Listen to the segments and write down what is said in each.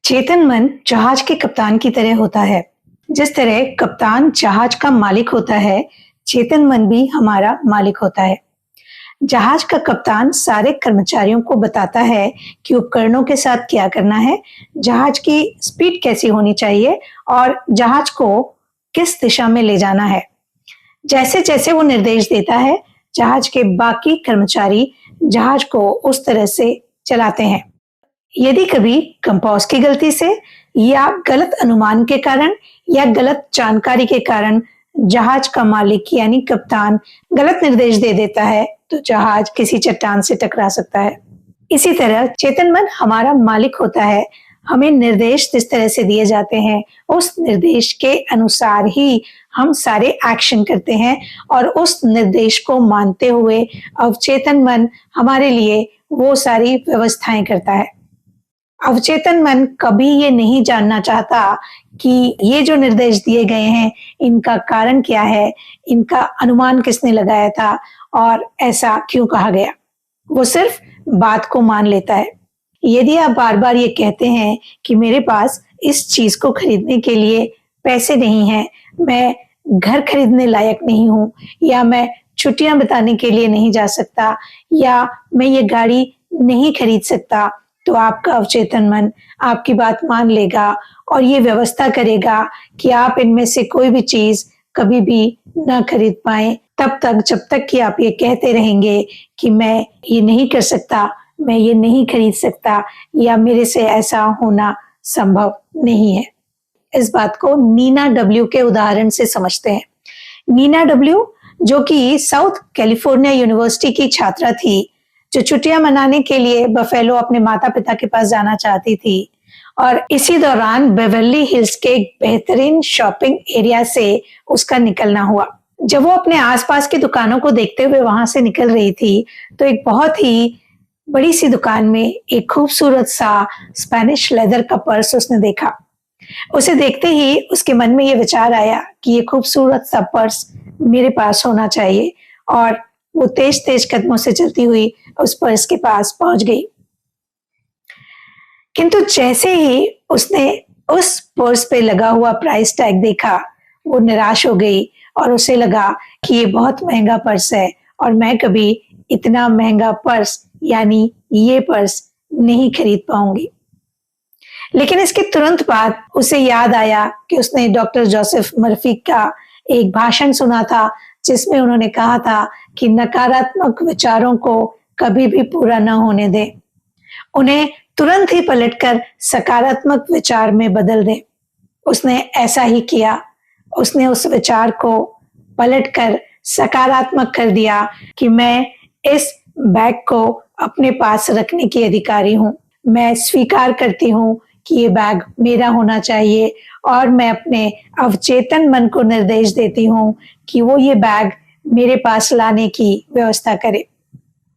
चेतन मन जहाज के कप्तान की तरह होता है। जिस तरह कप्तान जहाज का मालिक होता है, चेतन मन भी हमारा मालिक होता है। जहाज का कप्तान सारे कर्मचारियों को बताता है कि उपकरणों के साथ क्या करना है, जहाज की स्पीड कैसी होनी चाहिए और जहाज को किस दिशा में ले जाना है। जैसे जैसे वो निर्देश देता है, जहाज के बाकी कर्मचारी जहाज को उस तरह से चलाते हैं। यदि कभी कंपास की गलती से या गलत अनुमान के कारण या गलत जानकारी के कारण जहाज का मालिक यानी कप्तान गलत निर्देश दे देता है, तो जहाज किसी चट्टान से टकरा सकता है। इसी तरह चेतन मन हमारा मालिक होता है। हमें निर्देश जिस तरह से दिए जाते हैं, उस निर्देश के अनुसार ही हम सारे एक्शन करते हैं और उस निर्देश को मानते हुए अवचेतन मन हमारे लिए वो सारी व्यवस्थाएं करता है। अवचेतन मन कभी ये नहीं जानना चाहता कि ये जो निर्देश दिए गए हैं, इनका कारण क्या है, इनका अनुमान किसने लगाया था और ऐसा क्यों कहा गया। वो सिर्फ बात को मान लेता है। यदि आप बार बार ये कहते हैं कि मेरे पास इस चीज को खरीदने के लिए पैसे नहीं हैं, मैं घर खरीदने लायक नहीं हूँ, या मैं छुट्टियां बिताने के लिए नहीं जा सकता, या मैं ये गाड़ी नहीं खरीद सकता, तो आपका अवचेतन मन आपकी बात मान लेगा और ये व्यवस्था करेगा कि आप इनमें से कोई भी चीज कभी भी ना खरीद पाए, तब तक जब तक कि आप ये कहते रहेंगे कि मैं ये नहीं कर सकता, मैं ये नहीं खरीद सकता, या मेरे से ऐसा होना संभव नहीं है। इस बात को नीना डब्ल्यू के उदाहरण से समझते हैं। नीना डब्ल्यू, जो कि साउथ कैलिफोर्निया यूनिवर्सिटी की छात्रा थी, जो छुट्टियां मनाने के लिए बफेलो अपने माता पिता के पास जाना चाहती थी, और इसी दौरान बेवर्ली हिल्स के एक बेहतरीन शॉपिंग एरिया से उसका निकलना हुआ। जब वो अपने आसपास की दुकानों को देखते हुए वहां से निकल रही थी, तो एक बहुत ही बड़ी सी दुकान में एक खूबसूरत सा स्पेनिश लेदर का पर्स उसने देखा। उसे देखते ही उसके मन में ये विचार आया कि ये खूबसूरत सा पर्स मेरे पास होना चाहिए, और वो तेज तेज कदमों से चलती हुई उस पर्स के पास पहुंच गई। किंतु जैसे ही उसने उस पर्स पे लगा हुआ प्राइस टैग देखा, वो निराश हो गई और उसे लगा कि ये बहुत महंगा पर्स है और मैं कभी इतना महंगा पर्स यानी ये पर्स नहीं खरीद पाऊंगी। लेकिन इसके तुरंत बाद उसे याद आया कि उसने डॉक्टर जोसेफ मर्फी का एक भाषण सुना था, जिसमें उन्होंने कहा था कि नकारात्मक विचारों को कभी भी पूरा न होने दें, उन्हें तुरंत ही पलटकर सकारात्मक विचार में बदल दें। उसने ऐसा ही किया। उसने उस विचार को पलटकर सकारात्मक कर दिया कि मैं इस बैग को अपने पास रखने की अधिकारी हूँ। मैं स्वीकार करती हूँ कि ये बैग मेरा होना चाहिए, और मैं अपने अवचेतन मन को निर्देश देती हूँ कि वो ये बैग मेरे पास लाने की व्यवस्था करे।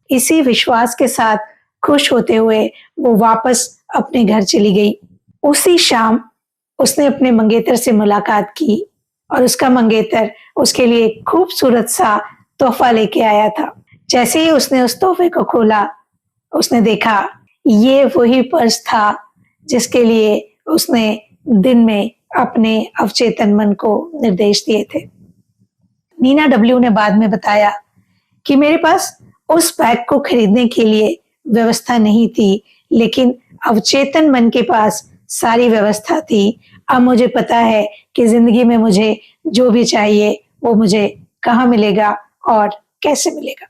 इसी विश्वास के साथ खुश होते हुए वो वापस अपने घर चली गई। उसी शाम उसने अपने मंगेतर से मुलाकात की और उसका मंगेतर उसके लिए एक खूबसूरत सा तोहफा लेके आया था। जैसे ही उसने उस तोहफे को खोला, उसने देखा ये वही पर्स था जिसके लिए उसने दिन में अपने अवचेतन मन को निर्देश दिए थे। नीना डब्ल्यू ने बाद में बताया कि मेरे पास उस बैग को खरीदने के लिए व्यवस्था नहीं थी, लेकिन अवचेतन मन के पास सारी व्यवस्था थी। अब मुझे पता है कि जिंदगी में मुझे जो भी चाहिए वो मुझे कहाँ मिलेगा और कैसे मिलेगा।